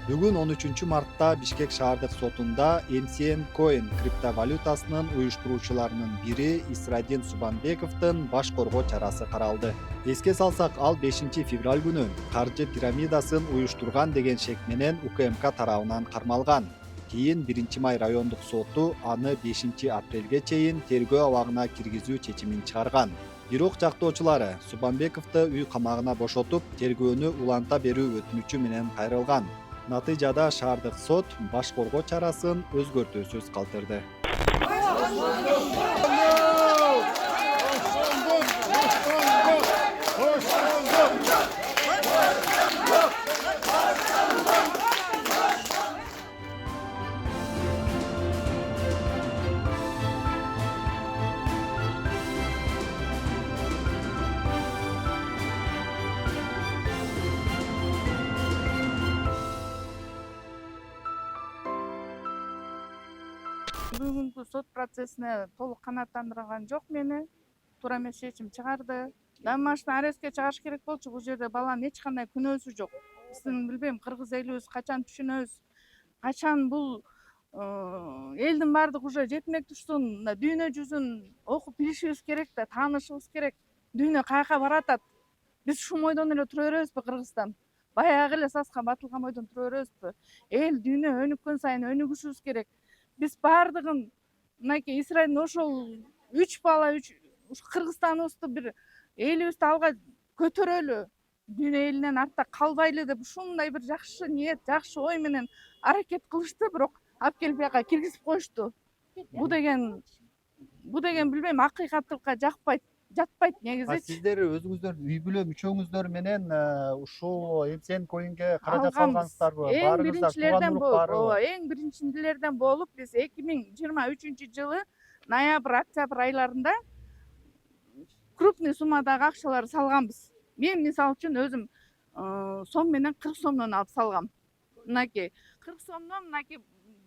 Бүгін 13 мартта Бишкек шаардык сотунда MCN Coin криптовалютасынын уюштуруучуларынын бири Исрадин Субанбековдун баш коргоо чарасы каралды. Эске салсак, ал 5 февраль күнү каржы пирамидасын уюштурган деген шек менен УКМК тарабынан кармалган. Кийин 1 май райондук соту аны 5 апрелге чейин тергөө абагына киргизүү чечимин чыгарган. Бирок жактоочулары Субанбековду үй камагына бошотуп, тергөөнү уланта берүү өтүнүчү менен кайрылган. Натыйжада шаардык сот баш коргоо чарасын өзгөртүүсүз калтырды. Бүгүнкү сот процессине толук канааттандырган жок мени. Туура эмес чечим чыгарды. Домашний арестке чыгарыш керек болчу. Бул жерде баланын эч кандай күнөөсү жок. Биздин билбейм, кыргыз элибиз качан түшүнөбүз, качан бул элдин баардыгы уже жетмек туштун дүйнө жүзүн окуп билишибиз керек да, таанышыбыз керек. Дүйнө каяка баратат? Биз ушул мойдон эле тура беребизби Кыргызстан? Баягы эле саска батылган мойдон тура беребизби? Эл дүйнө өнүккөн сайын өнүгүшүбүз керек. Биз баардыгын мынакей Израилдин ошол 3 бала Кыргызстаныбызды бир элибизди алга көтөрөлү, дүйнө элинен артта калбайлы деп ушундай бир жакшы ниет, жакшы ой менен аракет кылышты, бирок алып келип бияка киргизип коюшту. Бул деген билбейм, акыйкаттыкка жатпайт негизи. Сиздер өзүңүздөр үй бүлө мүчөңүздөр менен ушул MCN Coin'ге каражат Алганбыз. салгансыздарбы? Эң Баарыңыздар биринчилерден туугандуулук болуп, барбы? эң биринчилерден болуп биз 2023-жылы ноябрь-октябрь айларында крупный суммадагы акчаларды салганбыз. Мен мисалы үчүн өзүм сом менен 40 сомдон алып салгам. Мынакей 40 сомдон мынакей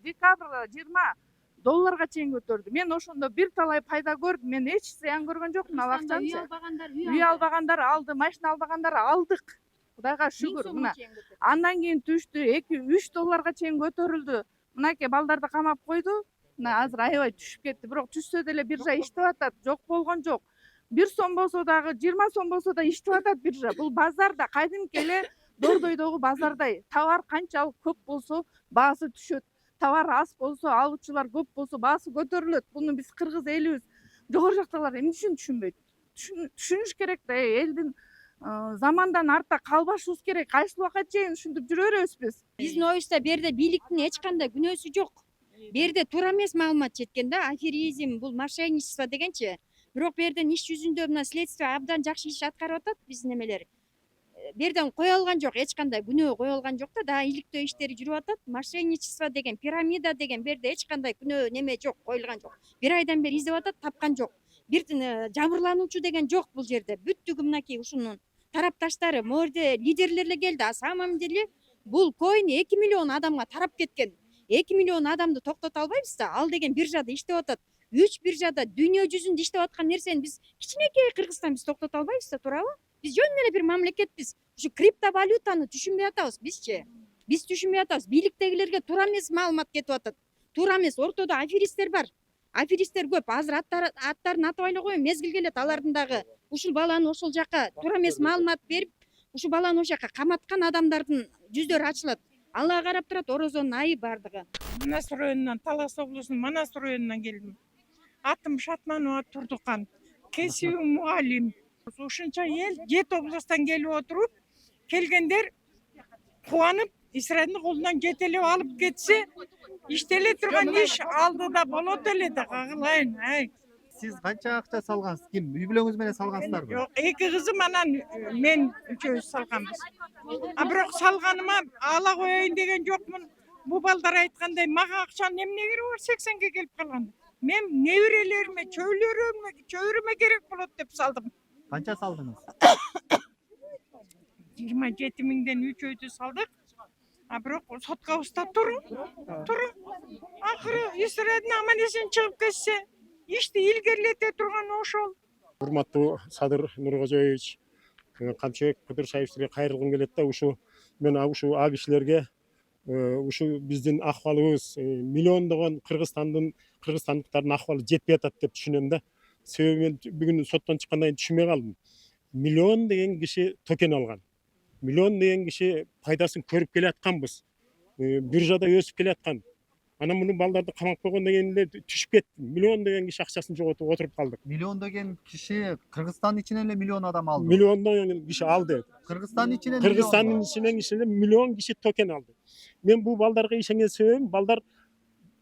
декабрда $20 чейин көтөрдү. Мен ошондо бир талай пайда көрдүм. Мен эч зыян көргөн жокмун ал акчаны. Үй албагандар алды, машина албагандар алдык. Кудайга шүгүр. Мына андан кийин түштү, $2-3 чейин көтөрүлдү. Мынакей балдарды камап койду. Мына азыр аябай түшүп кетти. Бирок түшсө деле биржа иштеп атат, жок болгон жок. 1 сом болсо дагы, 20 сом болсо да иштеп атат биржа. Бул базарда кадимки эле Дордойдогу базардай. Товар канчалык көп болсо баасы түшөт. Товар аз болсо, алуучулар көп болсо баасы көтөрүлөт. Буну биз кыргыз элибиз жогору жактагылар эмне үчүн түшүнбөйт? Түшүнүш керек да, элдин замандан артта калбашыбыз керек. Кайсыл убакка чейин ушинтип жүрө беребизбиз? Биздин оюбузда бул жерде бийликтин эч кандай күнөөсү жок. Бул жерде туура эмес маалымат жеткен да, аферизм, бул мошенничество дегенчи. Бирок бул жерден иш жүзүндө мына следствие абдан жакшы иш аткарып атат биздин эмелер. Бул жерден кое алган жок, эч кандай күнөө кое алган жок да, дагы иликтөө иштери жүрүп атат. Мошенничество деген, пирамида деген, бул жерде эч кандай күнөө неме жок, коюлган жок. Бир айдан бери издеп атат, тапкан жок. Бир жабырлануучу деген жок бул жерде. Бүттүгү мынакей ушунун тарапташтары, могу жерде лидерлер эле келди. А самом деле бул коин 2 миллион адамга тарап кеткен. 2 миллион адамды токтото албайбыз да. Ал деген биржада иштеп атат. 3 биржада дүйнө жүзүндө иштеп аткан нерсени биз кичинекей Кыргызстан биз токтото албайбыз да, туурабы? Биз жөн эле бир мамлекетпиз. Ушу криптовалютаны түшүнбөй атабыз бизчи. Биз түшүнбөй атабыз. Бийликтегилерге туура эмес маалымат кетип атат. Туура эмес, ортодо аферисттер бар. Аферисттер көп. Азыр аттарын атабай эле коеюн, мезгил келет алардын дагы ушул баланы ошол жака туура эмес маалымат берип, ушул баланы ошол жака каматкан адамдардын жүздөрү ачылат. Аллага карап турат, орозонун айы бардыгы. Манас районунан, Талас облусунун Манас районунан келдим. Атым Шатманова Турдукан. Кесибим мугалим. Ушунча эл 7 облустан келип отуруп, келгендер кубанып, Израилдин колунан жетелеп алып кетсе, иштеле турган иш алдыда болот эле да, кагылайын. Сиз канча акча салгансыз? Ким? Үй бүлөңүз менен салгансыздарбы? Жок, 2 кызым анан мен үчөөбүз салганбыз. Бирок салганыма ала коеюн деген жокмун. Бу балдар айткандай, мага акчанын эмне кереги бар 80ге келип калган. Мен неберелериме, чөйрөмө керек болот деп салдым. Канча салдыңыз? 27 миңден 3 өйдү салдык. Бирок соткабызда тур. Акыры Израилдин аман-эсен чыгып кетсе, ишти илгерилете турган ошол. Урматтуу Садыр Нуркожоевич, Камчыбек Кудуршаевичке кайрылгым келет да, мен ушу а кишилерге Uşu bizdin ahvalыбыз миллиондогон кыргызстандыктардын ахвалы жетпей атат деп түшүнөм да. Себеби мен бүгүн соттон чыккандан кийин түшүнбөй калдым. Миллион деген киши токен алган. Миллион деген киши пайдасын көрүп келатканбыз. Биржада өсүп келаткан. Анан муну балдарды камап койгондон кийин эле түшүп кетти. Миллион деген киши акчасын жоготуп отуруп калдык. Миллион деген киши Кыргызстан ичинен эле миллион адам алды. Миллиондон киши алды. Кыргызстан ичинен Кыргызстандын ичинен миллион киши токен алды. Мен бул балдарга ишенген себебим, балдар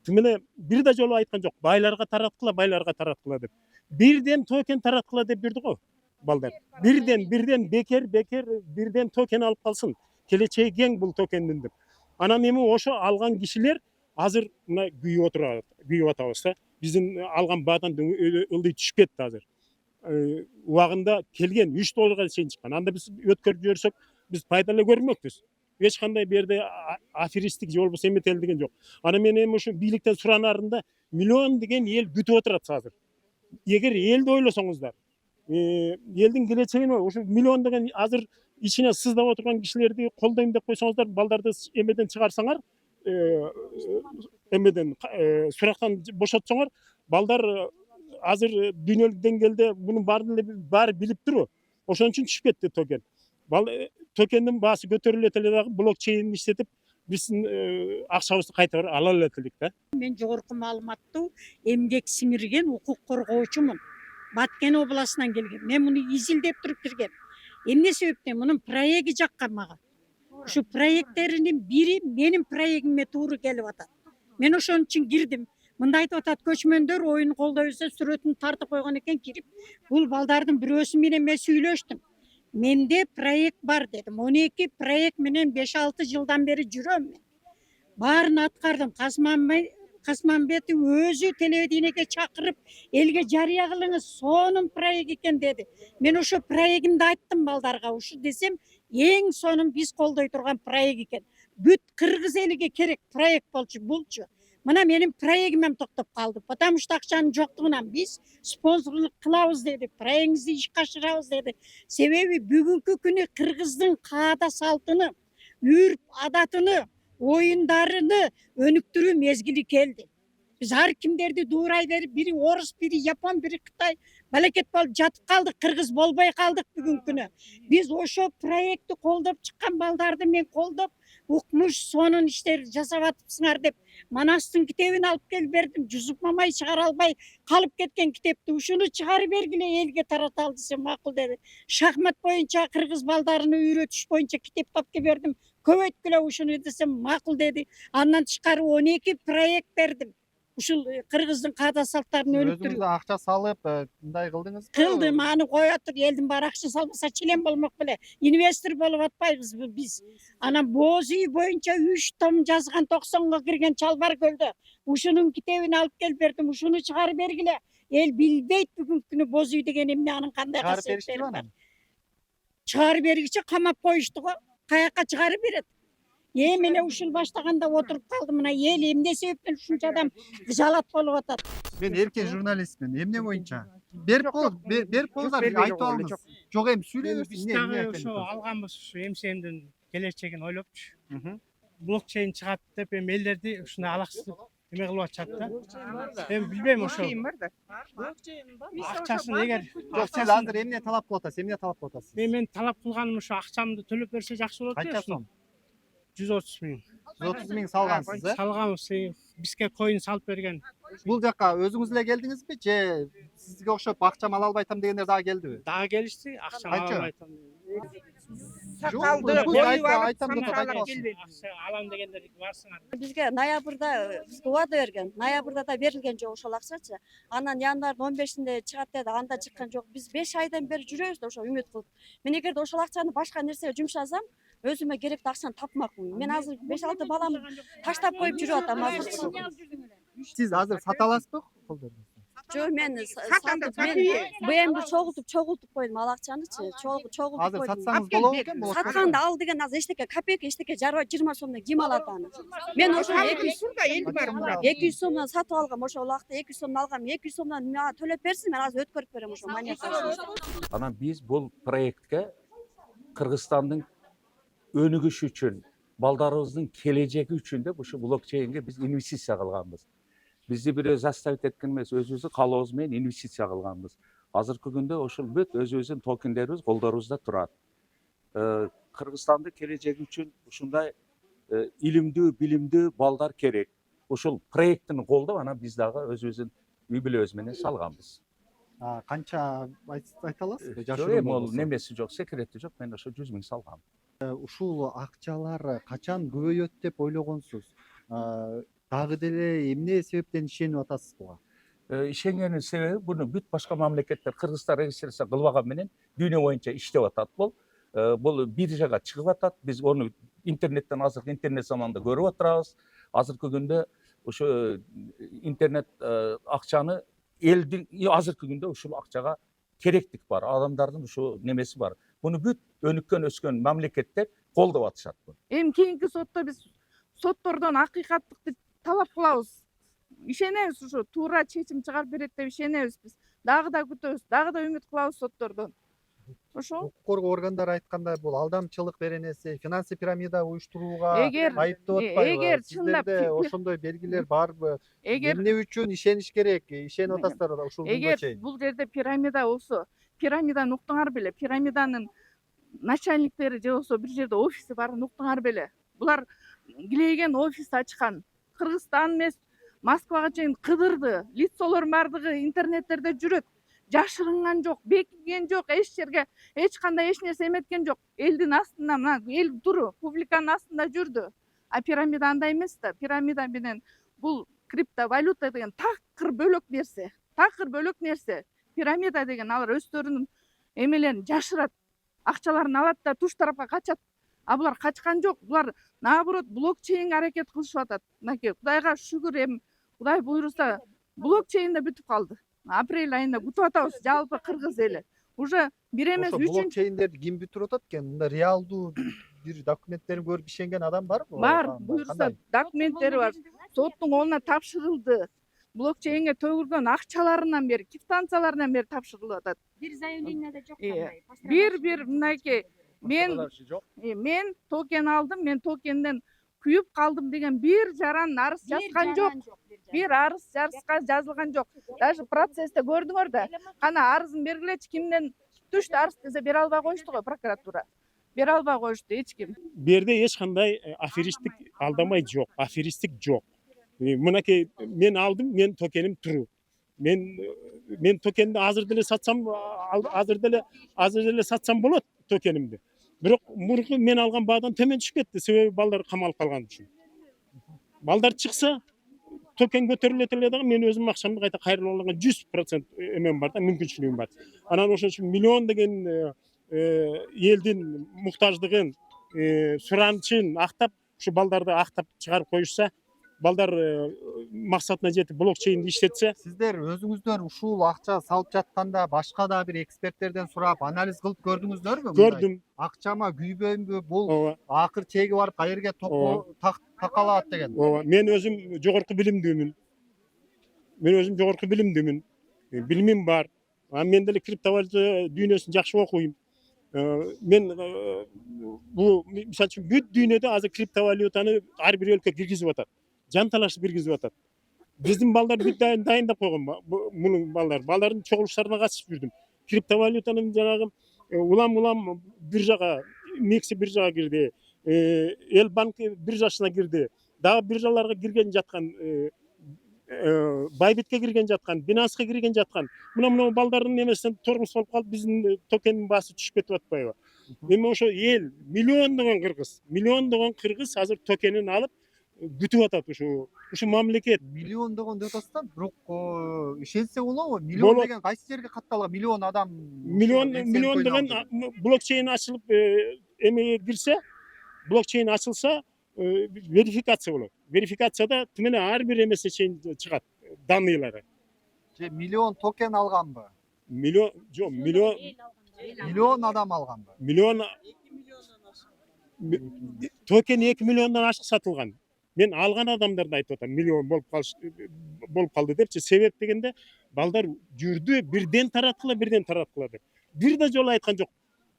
тимеле бир да жолу айткан жок. Байларга тараткыла деп. Бирден токен тараткыла деп бирди го балдар. Бирден бекер бирден токен алып калсын. Келечеги кең бул токендин деп. Анан эми ошо алган кишилер азыр мына күйүп атабыз да. Биздин алган баадан ылдый түшүп кетти азыр. Убагында келген $3 чейин чыккан. Анда биз өткөрүп жиберсек, биз пайда эле көрмөкпүз. Эч кандай бу жерде аферистик же болбосо эметели деген жок. Ана мен эми ушу бийликтен суранарында миллион деген эл күтүп отурат азыр. Эгер элди ойлосоңуздар, элдин келечегин ушу миллион деген азыр ичине сыздап отурган кишилерди колдойм деп койсоңуздар, балдарды эмеден чыгарсаңар, эмеден сурактан бошотсоңор, балдар азыр дүйнөлүк деңгээлде мунун баары билип туруп, ошон үчүн түшүп кетти токен. Токендин баасы көтөрүлөт эле дагы блокчейн иштетип, биздин акчабызды кайта ала элек да. Мен жогорку маалыматтуу эмгек сиңирген укук коргоочумун. Баткен областынан келген. Мен муну изилдеп туруп киргем. Эмне себептен мунун проекти жаккан мага. Ушу проекттеринин бири менин проектиме туура келип атат. Мен ошон үчүн кирдим. Мындай айтып атат, көчмөндөр оюн колдой берсе сүрөтүн тартып койгон экен, кирип. Бул балдардын бирөөсү менен мен сүйлөштүм. Менде проект бар дедим. 12 проект менен 5-6 жылдан бери жүрөм мен. Баарын аткардым. Касманбетов өзү телевидениеге чакырып, элге жарыя кылыңыз, сонун проект экен деди. Мен ошо проектимди айттым балдарга. Ушу десем, эң сонун биз колдой турган проект экен. Бүт кыргыз элиге керек проект булчу. Мына менин проектимем токтоп калды. Потому что акчанын жоктугунан биз спонсорлук кылабыз деди, проектиңизди ишке ашырабыз деди. Себеби бүгүнкү күнү кыргыздын каада салтыны, үрп адатыны, оюндарыны өнүктүрүү мезгили келди. Биз ар кимдерди дуурай берип, бири орус, бири япон, бири кытай балекет болуп жатып калдык, кыргыз болбой калдык бүгүнкү күнү. Биз ошо проектти колдоп чыккан балдарды мен колдоп, укмуш сонун иштер жасап атыпсыңар деп Манастын китебин алып келип бердим. Жусуп Мамай чыгара албай калып кеткен китепти ушуну чыгарып бергиле, элге тараталы десем макул деди. Шахмат боюнча кыргыз балдарыны үйрөтүш боюнча китеп тапкы бердим. Көбөйткүлө ушуну десем макул деди. Андан тышкары 12 проект бердим. Ушул кыргыздын каада салттарын өнүктүрүү. Өзүңүз акча салып, мындай кылдыңыз? Кылдым, аны кое тур, элдин баары акча салбаса член болмок беле. Инвестор болуп атпайбыз биз. Анан боз үй боюнча 3 том жазган 90га кирген Чалбар көлдө. Ушунун китебин алып келип бердим. Ушуну чыгарып бергиле. Эл билбейт бүгүнкү күнү боз үй деген эмне, анын кандай касиеттери бар. Чыгарып бергиче камап коюшту го. Каяка чыгарып берет. Эмне ушул баштаганда отуруп калдым. Мына эл эмне себептен ушунча адам жалат болуп атат. Мен эркен журналистмин. Эмне боюнча? Берип коюңуздар, айтып алыңыз. Жок, эми сүйлөйбүз. Биз дагы ошо алганбыз, ушу МСМдин келечегин ойлопчу. Блокчейн чыгат деп эми элдерди ушундай алаксыз эме кылып атышат да. Эми билбейм ошо. Акчасын эгер Сиз азыр эмне талап кылып атасыз? мен талап кылганым ошо акчамды төлөп берсе жакшы болот. Канча сом? 130 000. 130 000 салгансыз, Салганбыз, бизге коин салып берген. Бул жака өзүңүз эле келдиңизби же сизге окшоп акчам ала албайтам дегендер дагы келдиби? Дагы келишти, акчам ала албайтам. Сакалды коюп алып алам дегендер барсыңар. Бизге ноябрда бизге убада берген. Ноябрда да берилген жок ошол акчачы. Анан январдын 15-inde чыгат деди, анда чыккан жок. Биз 5 айдан бери жүрөбүз да ошо үмүт кылып. Мен эгерде ошол акчаны башка нерсеге жумшасам, өзүмө керектүү акчаны тапмакмын. Мен азыр 5-6 баламды таштап коюп жүрүп атам азыр. Сиз азыр сата аласызбы колдорду? Жок, мен БМди чогултуп койдум ал акчанычы. Чогултуп Азыр койдум. сатсаңыз болобу экен? Сатканда ал деген азыр эчтеке копейка, эчтеке 20 сомдон ким алат аны? Мен ошо 200 сомдон сатып алгам, ошол убакта 200 сомдон алгам. 200 сомдон мага төлөп берсин, мен азыр өткөрүп берем ошо монетаны. Анан биз бул проектке Кыргызстандын өнүгүшү үчүн, балдарыбыздын келечеги үчүн деп ушу блокчейнге биз инвестиция кылганбыз. Бизди бирөө заставить эткен эмес, өзүбүздүн каалообуз менен инвестиция кылганбыз. Азыркы күндө ошол бүт өзүбүздүн токендерибиз колдорубузда турат. Кыргызстандын келечеги үчүн ушундай илимдүү, билимдүү балдар керек. Ушул проекттин колдоп, анан биз дагы өзүбүздүн үй бүлөбүз менен салганбыз. Канча айта аласызбы? Жок, Жашыруун эми ол болбосо. немеси жок, секрети жок. Мен ошо 100 000 салгам. Ушул акчалар качан көбөйөт деп ойлогонсуз? Дагы деле эмне себептен ишенип атасыз буга? Ишенгенин себеби буну бүт башка мамлекеттер Кыргызстан регистрация кылбаган менен дүйнө боюнча иштеп атат. Бул биржага чыгып атат. Биз ону интернеттен, азыркы интернет заманында көрүп отурабыз. Азыркы күндө ошо интернет акчаны элдин азыркы күндө ушул акчага керектик бар. Адамдардын ушу немеси бар. Буну бүт өнүккөн өскөн мамлекеттер колдоп атышат. Эми кийинки сотто биз соттордон акыйкаттыкты талап кылабыз. Ишенебиз, ушу туура чечим чыгарып берет деп ишенебиз биз. Дагы да күтөбүз, дагы да үмүт кылабыз соттордон. Ошо Укук коргоо органдары айткандай бул алдамчылык беренеси, финансы пирамида уюштурууга айыптап атпайбы? эгер чындап Сиздерде ошондой белгилер барбы? эгер Эмне үчүн ишениш керек? Ишенип атасыздар ушул күнгө эгер чейин. бул жерде пирамида болсо, пирамиданы уктуңар беле, пирамиданын начальниктери же болбосо бир жерде офиси барын уктуңар беле. Булар килейген офис ачкан. Кыргызстан эмес, Москвага чейин кыдырды. Лицолордун бардыгы интернеттерде жүрөт. Жашырынган жок, бекиген жок, эч жерге эч кандай эч нерсе эметкен жок. Элдин астында, мына эл туру, публиканын астында жүрдү. А пирамида андай эмес да. Пирамида менен бул криптовалюта деген такыр бөлөк нерсе. Такыр бөлөк нерсе. Пирамида деген алар өздөрүнүн эмелерин жашырат. Акчаларын алат да туш тарапка качат. А булар качкан жок. Булар наоборот блокчейнге аракет кылышып атат. Мынакей Кудайга шүгүр, эми Кудай буйруса блокчейнде бүтүп калды. Апрель айында күтүп атабыз жалпы кыргыз эли. Уже бир эмес, Ошо үчүнчү блокчейндерди ким бүтүрүп атат экен? Мында реалдуу бир документтерин көрүп ишенген адам барбы? бар, буйруса документтери бар. Соттун колуна тапшырылды. Блокчейнге төгүлгөн акчаларынан бери, квитанцияларынан бери тапшырылып атат. Бир заявленияда жок кандай. Бир мынакей мен токен алдым, мен токенден күйүп калдым деген бир жаран арыз жазган жок. Бир арыз жазылган жок. Даже процессте көрдүңөр да. Кана арызын бергилечи, кимден түштү арыз десе бере албай коюшту го прокуратура. Бере албай коюшту эч ким. Берде эч кандай аферисттик алдамай жок, аферисттик жок. Мынакей мен алдым, мен токеним туру. Мен токенди азыр деле сатсам болот токенимди. Бирок мурку мен алган баадан төмөн түшүп кетти, себеби балдар камалып калган үчүн. Балдар чыкса, токен көтөрүлөт эле дагы мен өзүм акчамды кайта кайрылып алганга 100% эмем бар да, мүмкүнчүлүгүм бар. Анан ошон үчүн миллион деген элдин муктаждыгын, суранычын актап, ушу балдарды актап чыгарып коюшса, балдар максатына жетип блокчейнди иштетсе. Сиздер өзүңүздөр ушул акча салып жатканда башка да бир эксперттерден сурап, анализ кылып көрдүңүздөрбү? Көрдүм. Акчама күйбөйбү? Бул акыр чеги барып кайерге такалат деген. Ооба, мен өзүм жогорку билимдүүмүн. Билимим бар. Мен деле криптовалюта дүйнөсүн жакшы окуйм. Мен бул мисалы үчүн бүт дүйнөдө азыр криптовалютаны ар бир өлкө киргизип атат. Жанталашып киргизип атат. Биздин балдар бүт дайындап койгон мунун балдардын чогулуштарына катышып жүрдүм. Криптовалютанын жанагы улам биржага, Мекси биржага кирди, Элбанк биржасына кирди. Дагы биржаларга кирген жаткан, Байбитке кирген жаткан, Binance'га кирген жаткан. Мына балдардын немесинен торгус болуп калып, биздин токендин баасы түшүп кетип атпайбы? Эми ошо эл миллиондогон кыргыз азыр токенин алып күтүп атат ушу мамлекет. Миллиондогон деп атасыздар, бирок ишенсе болобу? Миллион деген кайсы жерге катталган? Миллион адам. Миллион деген блокчейн ачылып эмеге кирсе, блокчейн ачылса, верификация болот. Верификацияда тимene ар бир эмесе чейин чыгат, данныйлары. Миллион токен алганбы? Миллион адам алганбы? Токен 2 миллиондон ашык сатылган. Мен алган адамдарды айтып атам, миллион болуп калды депчи. Себеп дегенде балдар жүрдү, бирден тараткыла деп. Бир да жолу айткан жок.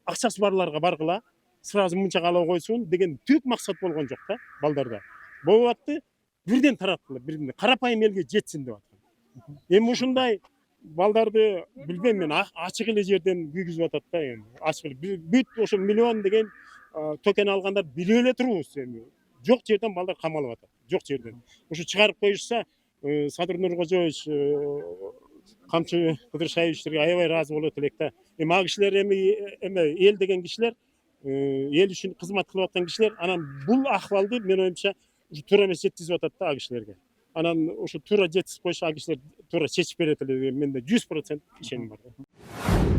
Акчасы барларга баргыла, сразу мынча ала койсун деген түк максат болгон жок да балдарда. Болуп атты, бирден тараткыла, бирден карапайым элге жетсин деп аткан. Эми ушундай балдарды билбейм мен ачык эле жерден күйгүзүп атат да эми. Ачык эле бүт ошо миллион деген токен алгандар билип эле турбуз эми. Жок жерден балдар камалып атат. Жок жерден. Ушу чыгарып коюшса, Садыр Нуркожоевич, Камчы Кыдыршаевичтерге аябай ыраазы болот элек да. Эми ал кишилер эми эл деген кишилер, эл үчүн кызмат кылып аткан кишилер, анан бул ахвалды мен оюмча туура эмес жеткизип атат да ал кишилерге. Анан ошо туура жеткизип койсо ал кишилер туура чечип берет эле, менде 100% ишеним бар.